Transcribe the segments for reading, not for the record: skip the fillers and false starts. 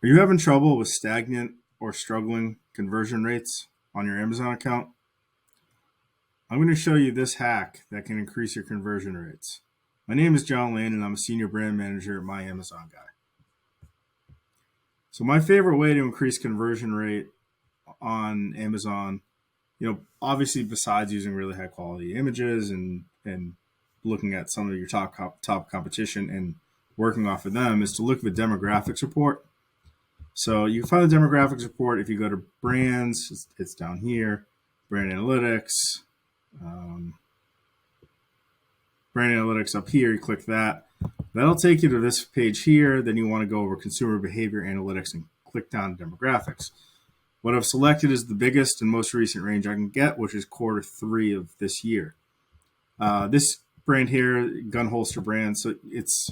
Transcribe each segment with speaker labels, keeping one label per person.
Speaker 1: Are you having trouble with stagnant or struggling conversion rates on your Amazon account? I'm going to show you this hack that can increase your conversion rates. My name is John Lane and I'm a senior brand manager at My Amazon Guy. So my favorite way to increase conversion rate on Amazon, obviously besides using really high quality images and looking at some of your top competition and working off of them, is to look at the demographics report. So you can find the demographics report if you go to brands. It's down here, brand analytics. Brand analytics up here, you click that. That'll take you to this page here. Then you want to go over consumer behavior analytics and click down to demographics. What I've selected is the biggest and most recent range I can get, which is Q3 of this year. This brand here, gun holster brand, so it's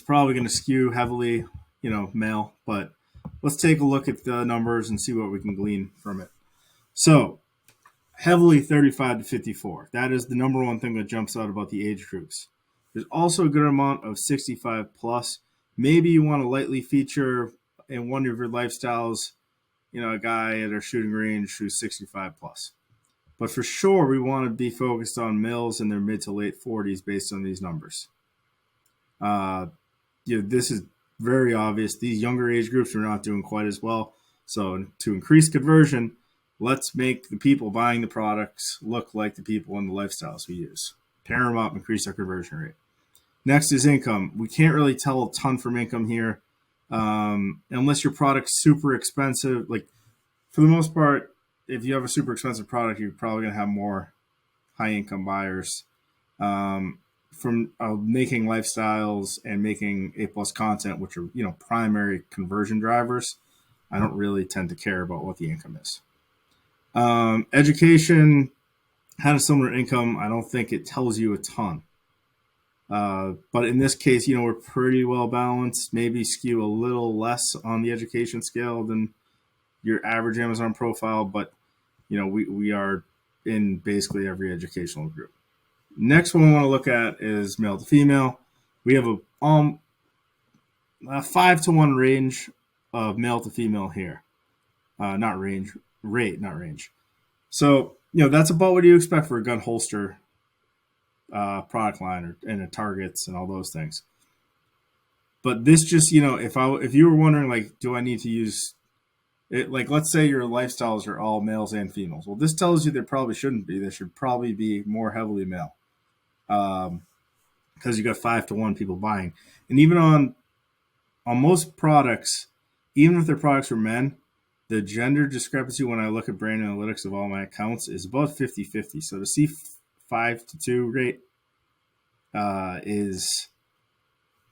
Speaker 1: probably going to skew heavily, male, but let's take a look at the numbers and see what we can glean from it. So heavily 35 to 54. That is the number one thing that jumps out about the age groups. There's also a good amount of 65 plus. Maybe you want to lightly feature in one of your lifestyles, a guy at our shooting range who's 65 plus. But for sure, we want to be focused on males in their mid to late 40s based on these numbers. This is very obvious. These younger age groups are not doing quite as well. So to increase conversion, let's make the people buying the products look like the people in the lifestyles we use. Pair them up, increase our conversion rate. Next is income. We can't really tell a ton from income here unless your product's super expensive. Like, for the most part, if you have a super expensive product, you're probably going to have more high income buyers. From making lifestyles and making A+ content, which are primary conversion drivers, I don't really tend to care about what the income is. Education had a similar income. I don't think it tells you a ton. But in this case, we're pretty well balanced, maybe skew a little less on the education scale than your average Amazon profile, but we are in basically every educational group. Next one we want to look at is male to female. We have a 5-to-1 range of male to female here. Not range, rate, not range. So, that's about what you expect for a gun holster product line and a targets and all those things. But this just, if you were wondering, like, do I need to use it? Like, let's say your lifestyles are all males and females. Well, this tells you they probably shouldn't be. They should probably be more heavily male. Because you got 5-to-1 people buying. And even on most products, even if their products are men, the gender discrepancy when I look at brand analytics of all my accounts is about 50-50. So to see 5-to-2 rate is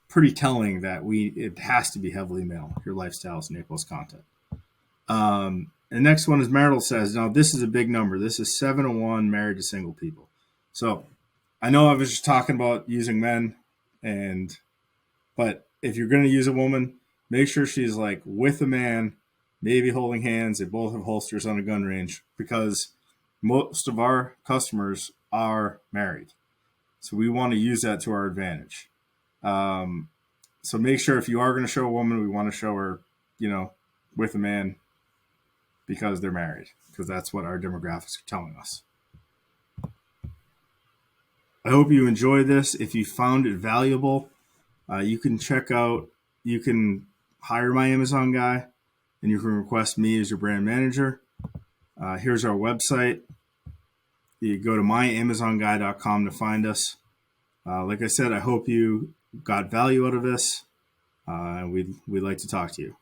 Speaker 1: pretty telling that it has to be heavily male, your lifestyles and A+ content. The next one is marital status. Now, this is a big number. This is 7-to-1 married to single people. So I know I was just talking about using men, but if you're going to use a woman, make sure she's like with a man, maybe holding hands. They both have holsters on a gun range, because most of our customers are married. So we want to use that to our advantage. So make sure if you are going to show a woman, we want to show her, with a man, because they're married, because that's what our demographics are telling us. I hope you enjoy this. If you found it valuable, you can hire My Amazon Guy, and you can request me as your brand manager. Here's our website. You go to myamazonguy.com to find us. Like I said, I hope you got value out of this. We'd like to talk to you.